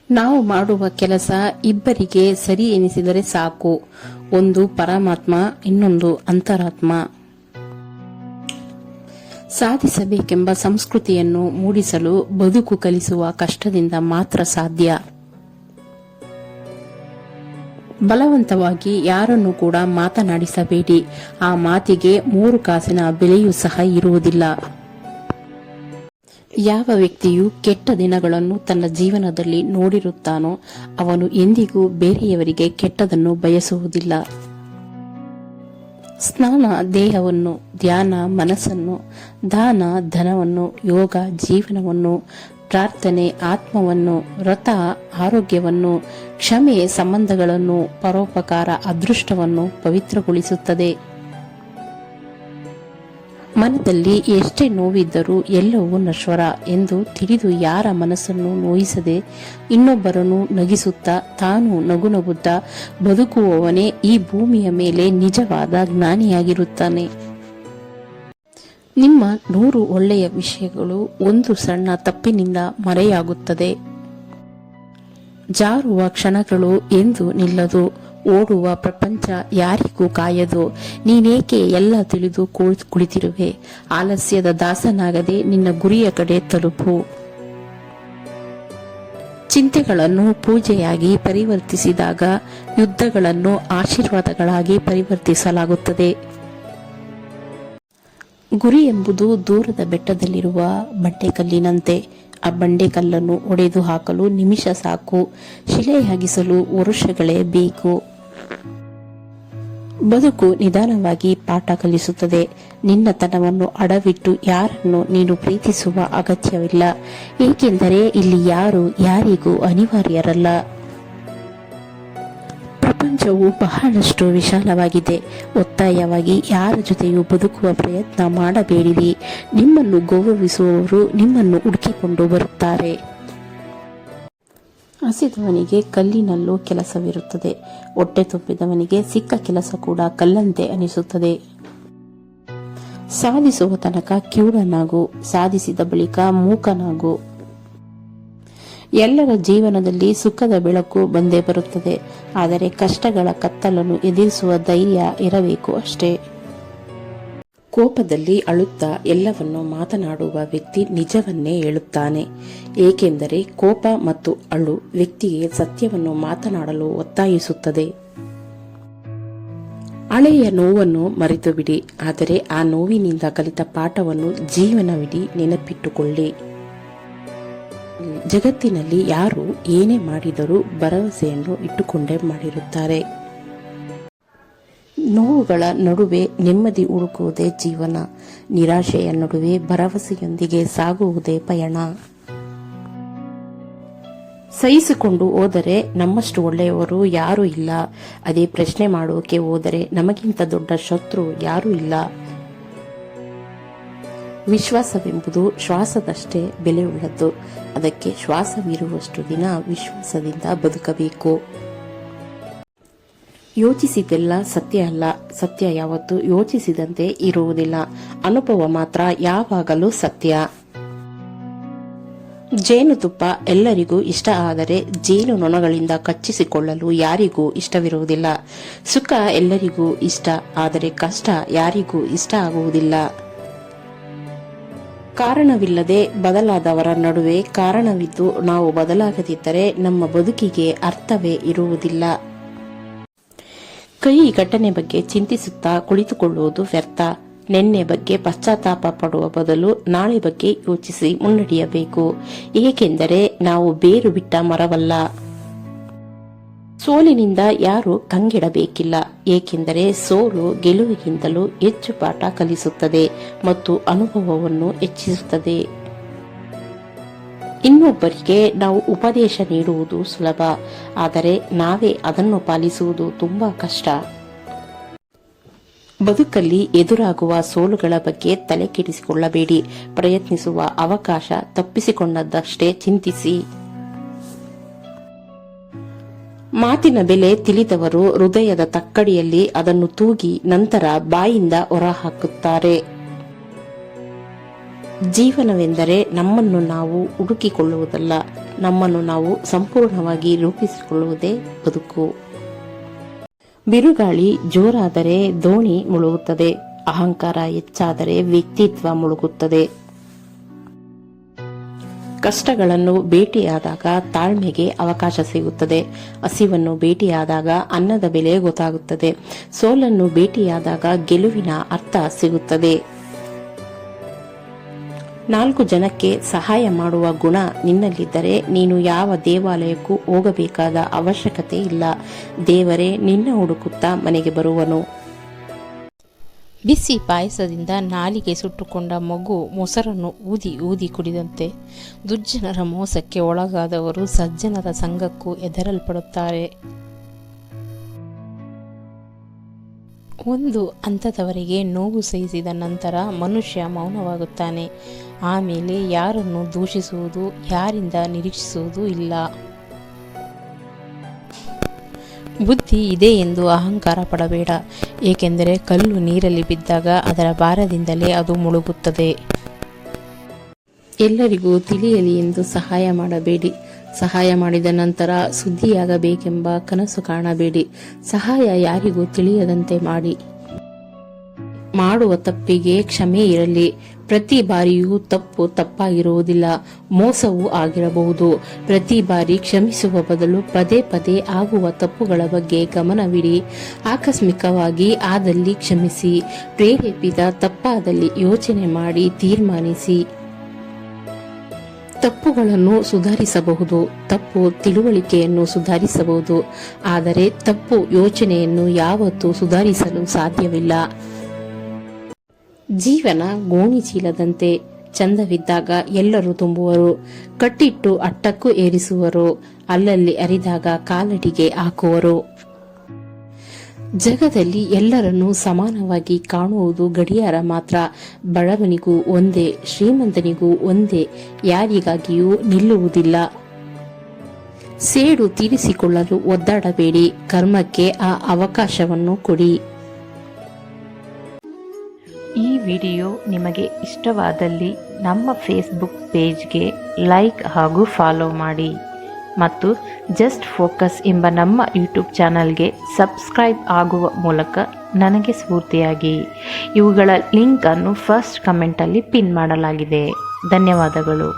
ನಾವು ಮಾಡುವ ಕೆಲಸ ಇಬ್ಬರಿಗೆ ಸರಿ ಎನಿಸಿದರೆ ಸಾಕು. ಒಂದು ಪರಮಾತ್ಮ, ಇನ್ನೊಂದು ಅಂತರಾತ್ಮ. ಸಾಧಿಸಬೇಕೆಂಬ ಸಂಸ್ಕೃತಿಯನ್ನು ಮೂಡಿಸಲು ಬದುಕು ಕಲಿಸುವ ಕಷ್ಟದಿಂದ ಮಾತ್ರ ಸಾಧ್ಯ. ಬಲವಂತವಾಗಿ ಯಾರನ್ನು ಕೂಡ ಮಾತನಾಡಿಸಬೇಡಿ. ಆ ಮಾತಿಗೆ 3 ಕಾಸಿನ ಬೆಲೆಯೂ ಸಹ ಇರುವುದಿಲ್ಲ. ಯಾವ ವ್ಯಕ್ತಿಯು ಕೆಟ್ಟ ದಿನಗಳನ್ನು ತನ್ನ ಜೀವನದಲ್ಲಿ ನೋಡಿರುತ್ತಾನೋ ಅವನು ಎಂದಿಗೂ ಬೇರೆಯವರಿಗೆ ಕೆಟ್ಟದನ್ನು ಬಯಸುವುದಿಲ್ಲ. ಸ್ನಾನ ದೇಹವನ್ನು, ಧ್ಯಾನ ಮನಸ್ಸನ್ನು, ದಾನ ಧನವನ್ನು, ಯೋಗ ಜೀವನವನ್ನು, ಪ್ರಾರ್ಥನೆ ಆತ್ಮವನ್ನು, ವ್ರತ ಆರೋಗ್ಯವನ್ನು, ಕ್ಷಮೆ ಸಂಬಂಧಗಳನ್ನು, ಪರೋಪಕಾರ ಅದೃಷ್ಟವನ್ನು ಪವಿತ್ರಗೊಳಿಸುತ್ತದೆ. ಮನದಲ್ಲಿ ಎಷ್ಟೇ ನೋವಿದ್ದರೂ ಎಲ್ಲವೂ ನಶ್ವರ ಎಂದು ತಿಳಿದು ಯಾರ ಮನಸ್ಸನ್ನು ನೋಯಿಸದೆ ಇನ್ನೊಬ್ಬರನ್ನು ನಗಿಸುತ್ತಾ ತಾನು ನಗುನಗುತ್ತಾ ಬದುಕುವವನೇ ಈ ಭೂಮಿಯ ಮೇಲೆ ನಿಜವಾದ ಜ್ಞಾನಿಯಾಗಿರುತ್ತಾನೆ. ನಿಮ್ಮ 100 ಒಳ್ಳೆಯ ವಿಷಯಗಳು ಒಂದು ಸಣ್ಣ ತಪ್ಪಿನಿಂದ ಮರೆಯಾಗುತ್ತದೆ. ಜಾರುವ ಕ್ಷಣಗಳು ಎಂದು ನಿಲ್ಲದು. ಓಡುವ ಪ್ರಪಂಚ ಯಾರಿಗೂ ಕಾಯದು. ನೀನೇಕೆ ಎಲ್ಲ ತಿಳಿದು ಕುಳಿತಿರುವೆ? ಆಲಸ್ಯದ ದಾಸನಾಗದೆ ನಿನ್ನ ಗುರಿಯ ಕಡೆ ತಲುಪು. ಚಿಂತೆಗಳನ್ನು ಪೂಜೆಯಾಗಿ ಪರಿವರ್ತಿಸಿದಾಗ ಯುದ್ಧಗಳನ್ನು ಆಶೀರ್ವಾದಗಳಾಗಿ ಪರಿವರ್ತಿಸಲಾಗುತ್ತದೆ. ಗುರಿ ಎಂಬುದು ದೂರದ ಬೆಟ್ಟದಲ್ಲಿರುವ ಬಂಡೆಕಲ್ಲಿನಂತೆ. ಆ ಬಂಡೆಕಲ್ಲನ್ನು ಒಡೆದು ಹಾಕಲು ನಿಮಿಷ ಸಾಕು, ಶಿಲೆಯಾಗಿಸಲು ವರುಷಗಳೇ ಬೇಕು. ಬದುಕು ನಿಧಾನವಾಗಿ ಪಾಠ ಕಲಿಸುತ್ತದೆ. ನಿನ್ನತನವನ್ನು ಅಡವಿಟ್ಟು ಯಾರನ್ನು ನೀನು ಪ್ರೀತಿಸುವ ಅಗತ್ಯವಿಲ್ಲ, ಏಕೆಂದರೆ ಇಲ್ಲಿ ಯಾರು ಯಾರಿಗೂ ಅನಿವಾರ್ಯರಲ್ಲ. ಪ್ರಪಂಚವು ಬಹಳಷ್ಟು ವಿಶಾಲವಾಗಿದೆ. ಒತ್ತಾಯವಾಗಿ ಯಾರ ಜೊತೆಯೂ ಬದುಕುವ ಪ್ರಯತ್ನ ಮಾಡಬೇಡಿರಿ. ನಿಮ್ಮನ್ನು ಗೌರವಿಸುವವರು ನಿಮ್ಮನ್ನು ಹುಡುಕಿಕೊಂಡು ಬರುತ್ತಾರೆ. ಹಸಿದವನಿಗೆ ಕಲ್ಲಿನಲ್ಲೂ ಕೆಲಸವಿರುತ್ತದೆ. ಹೊಟ್ಟೆ ತುಂಬಿದವನಿಗೆ ಸಿಕ್ಕ ಕೆಲಸ ಕೂಡ ಕಲ್ಲಂತೆ ಅನಿಸುತ್ತದೆ. ಸಾಧಿಸುವ ತನಕ ಕಿವುಡನಾಗು, ಸಾಧಿಸಿದ ಬಳಿಕ ಮೂಕನಾಗು. ಎಲ್ಲರ ಜೀವನದಲ್ಲಿ ಸುಖದ ಬೆಳಕು ಬಂದೇ ಬರುತ್ತದೆ, ಆದರೆ ಕಷ್ಟಗಳ ಕತ್ತಲನ್ನು ಎದುರಿಸುವ ಧೈರ್ಯ ಇರಬೇಕು ಅಷ್ಟೇ. ಕೋಪದಲ್ಲಿ ಅಳುತ್ತಾ ಎಲ್ಲವನ್ನು ಮಾತನಾಡುವ ವ್ಯಕ್ತಿ ನಿಜವನ್ನೇ ಹೇಳುತ್ತಾನೆ, ಏಕೆಂದರೆ ಕೋಪ ಮತ್ತು ಅಳು ವ್ಯಕ್ತಿಗೆ ಸತ್ಯವನ್ನು ಮಾತನಾಡಲು ಒತ್ತಾಯಿಸುತ್ತದೆ. ಹಳೆಯ ನೋವನ್ನು ಮರೆತು ಬಿಡಿ, ಆದರೆ ಆ ನೋವಿನಿಂದ ಕಲಿತ ಪಾಠವನ್ನು ಜೀವನವಿಡೀ ನೆನಪಿಟ್ಟುಕೊಳ್ಳಿ. ಜಗತ್ತಿನಲ್ಲಿ ಯಾರು ಏನೇ ಮಾಡಿದರೂ ಭರವಸೆಯನ್ನು ಇಟ್ಟುಕೊಂಡೇ ಮಾಡಿರುತ್ತಾರೆ. ನೋವುಗಳ ನಡುವೆ ನೆಮ್ಮದಿ ಹುಡುಕುವುದೇ ಜೀವನ. ನಿರಾಶೆಯ ನಡುವೆ ಭರವಸೆಯೊಂದಿಗೆ ಸಾಗುವುದೇ ಪಯಣ. ಸಹಿಸಿಕೊಂಡು ಹೋದರೆ ನಮ್ಮಷ್ಟು ಒಳ್ಳೆಯವರು ಯಾರೂ ಇಲ್ಲ. ಅದೇ ಪ್ರಶ್ನೆ ಮಾಡೋಕೆ ಹೋದರೆ ನಮಗಿಂತ ದೊಡ್ಡ ಶತ್ರು ಯಾರೂ ಇಲ್ಲ. ವಿಶ್ವಾಸವೆಂಬುದು ಶ್ವಾಸದಷ್ಟೇ ಬೆಲೆ ಉಳ್ಳದ್ದು. ಅದಕ್ಕೆ ಶ್ವಾಸವಿರುವಷ್ಟು ದಿನ ವಿಶ್ವಾಸದಿಂದ ಬದುಕಬೇಕು. ಯೋಚಿಸಿದೆಲ್ಲ ಸತ್ಯ ಅಲ್ಲ. ಸತ್ಯ ಯಾವತ್ತೂ ಯೋಚಿಸಿದಂತೆ ಇರುವುದಿಲ್ಲ. ಅನುಭವ ಮಾತ್ರ ಯಾವಾಗಲೂ ಸತ್ಯ. ಜೇನುತುಪ್ಪ ಎಲ್ಲರಿಗೂ ಇಷ್ಟ, ಆದರೆ ಜೇನು ನೊಣಗಳಿಂದ ಕಚ್ಚಿಸಿಕೊಳ್ಳಲು ಯಾರಿಗೂ ಇಷ್ಟವಿರುವುದಿಲ್ಲ. ಸುಖ ಎಲ್ಲರಿಗೂ ಇಷ್ಟ, ಆದರೆ ಕಷ್ಟ ಯಾರಿಗೂ ಇಷ್ಟ ಆಗುವುದಿಲ್ಲ. ಕಾರಣವಿಲ್ಲದೆ ಬದಲಾದವರ ನಡುವೆ ಕಾರಣವಿದ್ದು ನಾವು ಬದಲಾಗದಿದ್ದರೆ ನಮ್ಮ ಬದುಕಿಗೆ ಅರ್ಥವೇ ಇರುವುದಿಲ್ಲ. ಕೈ ಘಟನೆ ಬಗ್ಗೆ ಚಿಂತಿಸುತ್ತಾ ಕುಳಿತುಕೊಳ್ಳುವುದು ವ್ಯರ್ಥ. ನಿನ್ನೆ ಬಗ್ಗೆ ಪಶ್ಚಾತ್ತಾಪ ಪಡುವ ಬದಲು ನಾಳೆ ಬಗ್ಗೆ ಯೋಚಿಸಿ ಮುನ್ನಡೆಯಬೇಕು, ಏಕೆಂದರೆ ನಾವು ಬೇರು ಬಿಟ್ಟ ಮರವಲ್ಲ. ಸೋಲಿನಿಂದ ಯಾರು ಕಂಗೆಡಬೇಕಿಲ್ಲ, ಏಕೆಂದರೆ ಸೋಲು ಗೆಲುವಿಗಿಂತಲೂ ಹೆಚ್ಚು ಪಾಠ ಕಲಿಸುತ್ತದೆ ಮತ್ತು ಅನುಭವವನ್ನು ಹೆಚ್ಚಿಸುತ್ತದೆ. ಇನ್ನೊಬ್ಬರಿಗೆ ನಾವು ಉಪದೇಶ ನೀಡುವುದು ಸುಲಭ, ಆದರೆ ನಾವೇ ಅದನ್ನು ಪಾಲಿಸುವುದು ತುಂಬಾ ಕಷ್ಟ. ಬದುಕಲ್ಲಿ ಎದುರಾಗುವ ಸೋಲುಗಳ ಬಗ್ಗೆ ತಲೆ ಕೆಡಿಸಿಕೊಳ್ಳಬೇಡಿ. ಪ್ರಯತ್ನಿಸುವ ಅವಕಾಶ ತಪ್ಪಿಸಿಕೊಂಡದ್ದಷ್ಟೇ ಚಿಂತಿಸಿ. ಮಾತಿನ ಬೆಲೆ ತಿಳಿದವರು ಹೃದಯದ ತಕ್ಕಡಿಯಲ್ಲಿ ಅದನ್ನು ತೂಗಿ ನಂತರ ಬಾಯಿಂದ ಹೊರಹಾಕುತ್ತಾರೆ. ಜೀವನವೆಂದರೆ ನಮ್ಮನ್ನು ನಾವು ಹುಡುಕಿಕೊಳ್ಳುವುದಲ್ಲ, ನಮ್ಮನ್ನು ನಾವು ಸಂಪೂರ್ಣವಾಗಿ ರೂಪಿಸಿಕೊಳ್ಳುವುದೇ ಬದುಕು. ಬಿರುಗಾಳಿ ಜೋರಾದರೆ ದೋಣಿ ಮುಳುಗುತ್ತದೆ, ಅಹಂಕಾರ ಹೆಚ್ಚಾದರೆ ವ್ಯಕ್ತಿತ್ವ ಮುಳುಗುತ್ತದೆ. ಕಷ್ಟಗಳನ್ನು ಭೇಟಿಯಾದಾಗ ತಾಳ್ಮೆಗೆ ಅವಕಾಶ ಸಿಗುತ್ತದೆ. ಹಸಿವನ್ನು ಭೇಟಿಯಾದಾಗ ಅನ್ನದ ಬೆಲೆ ಗೊತ್ತಾಗುತ್ತದೆ. ಸೋಲನ್ನು ಭೇಟಿಯಾದಾಗ ಗೆಲುವಿನ ಅರ್ಥ ಸಿಗುತ್ತದೆ. 4 ಜನಕ್ಕೆ ಸಹಾಯ ಮಾಡುವ ಗುಣ ನಿನ್ನಲ್ಲಿದ್ದರೆ ನೀನು ಯಾವ ದೇವಾಲಯಕ್ಕೂ ಹೋಗಬೇಕಾದ ಅವಶ್ಯಕತೆ ಇಲ್ಲ. ದೇವರೇ ನಿನ್ನ ಹುಡುಕುತ್ತಾ ಮನೆಗೆ ಬರುವನು. ಬಿಸಿ ಪಾಯಸದಿಂದ ನಾಲಿಗೆ ಸುಟ್ಟುಕೊಂಡ ಮಗು ಮೊಸರನ್ನು ಊದಿ ಊದಿ ಕುಡಿದಂತೆ. ದುರ್ಜನರ ಮೋಸಕ್ಕೆ ಒಳಗಾದವರು ಸಜ್ಜನರ ಸಂಘಕ್ಕೂ ಹೆದರಲ್ಪಡುತ್ತಾರೆ. ಒಂದು ಹಂತದವರೆಗೆ ನೋವು ಸಹಿಸಿದ ನಂತರ ಮನುಷ್ಯ ಮೌನವಾಗುತ್ತಾನೆ. ಆಮೇಲೆ ಯಾರನ್ನು ದೂಷಿಸುವುದು, ಯಾರಿಂದ ನಿರೀಕ್ಷಿಸುವುದೂ ಇಲ್ಲ. ಬುದ್ಧಿ ಇದೆ ಎಂದು ಅಹಂಕಾರ ಪಡಬೇಡ, ಏಕೆಂದರೆ ಕಲ್ಲು ನೀರಲ್ಲಿ ಬಿದ್ದಾಗ ಅದರ ಭಾರದಿಂದಲೇ ಅದು ಮುಳುಗುತ್ತದೆ. ಎಲ್ಲರಿಗೂ ತಿಳಿಯಲಿ ಎಂದು ಸಹಾಯ ಮಾಡಬೇಡಿ. ಸಹಾಯ ಮಾಡಿದ ನಂತರ ಸುದ್ದಿಯಾಗಬೇಕೆಂಬ ಕನಸು ಕಾಣಬೇಡಿ. ಸಹಾಯ ಯಾರಿಗೂ ತಿಳಿಯದಂತೆ ಮಾಡಿ. ಮಾಡುವ ತಪ್ಪಿಗೆ ಕ್ಷಮೆ ಇರಲಿ. ಪ್ರತಿ ಬಾರಿಯೂ ತಪ್ಪು ತಪ್ಪಾಗಿರುವುದಿಲ್ಲ, ಮೋಸವೂ ಆಗಿರಬಹುದು. ಪ್ರತಿ ಬಾರಿ ಕ್ಷಮಿಸುವ ಬದಲು ಪದೇ ಪದೇ ಆಗುವ ತಪ್ಪುಗಳ ಬಗ್ಗೆ ಗಮನವಿಡಿ. ಆಕಸ್ಮಿಕವಾಗಿ ಆದಲ್ಲಿ ಕ್ಷಮಿಸಿ. ಪ್ರೇರೇಪಿತ ತಪ್ಪಾದಲ್ಲಿ ಯೋಚನೆ ಮಾಡಿ ತೀರ್ಮಾನಿಸಿ. ತಪ್ಪುಗಳನ್ನು ಸುಧಾರಿಸಬಹುದು, ತಪ್ಪು ತಿಳುವಳಿಕೆಯನ್ನು ಸುಧಾರಿಸಬಹುದು, ಆದರೆ ತಪ್ಪು ಯೋಚನೆಯನ್ನು ಯಾವತ್ತೂ ಸುಧಾರಿಸಲು ಸಾಧ್ಯವಿಲ್ಲ. ಜೀವನ ಗೋಣಿಚೀಲದಂತೆ, ಚಂದವಿದ್ದಾಗ ಎಲ್ಲರೂ ತುಂಬುವರು, ಕಟ್ಟಿಟ್ಟು ಅಟ್ಟಕ್ಕೂ ಏರಿಸುವರು, ಅಲ್ಲಲ್ಲಿ ಅರಿದಾಗ ಕಾಲಡಿಗೆ ಹಾಕುವರು. ಜಗದಲ್ಲಿ ಎಲ್ಲರನ್ನೂ ಸಮಾನವಾಗಿ ಕಾಣುವುದು ಗಡಿಯಾರ ಮಾತ್ರ. ಬಡವನಿಗೂ ಒಂದೇ, ಶ್ರೀಮಂತನಿಗೂ ಒಂದೇ, ಯಾರಿಗಾಗಿಯೂ ನಿಲ್ಲುವುದಿಲ್ಲ. ಸೇಡು ತೀರಿಸಿಕೊಳ್ಳಲು ಒದ್ದಾಡಬೇಡಿ, ಕರ್ಮಕ್ಕೆ ಆ ಅವಕಾಶವನ್ನು ಕೊಡಿ. ಈ ವಿಡಿಯೋ ನಿಮಗೆ ಇಷ್ಟವಾದಲ್ಲಿ ನಮ್ಮ ಫೇಸ್ಬುಕ್ ಪೇಜ್ಗೆ ಲೈಕ್ ಹಾಗೂ ಫಾಲೋ ಮಾಡಿ ಮತ್ತು ಜಸ್ಟ್ ಫೋಕಸ್ ಎಂಬ ನಮ್ಮ ಯೂಟ್ಯೂಬ್ ಚಾನಲ್ಗೆ ಸಬ್ಸ್ಕ್ರೈಬ್ ಆಗುವ ಮೂಲಕ ನನಗೆ ಸ್ಫೂರ್ತಿಯಾಗಿ. ಇವುಗಳ ಲಿಂಕನ್ನು ಫಸ್ಟ್ ಕಮೆಂಟಲ್ಲಿ ಪಿನ್ ಮಾಡಲಾಗಿದೆ. ಧನ್ಯವಾದಗಳು.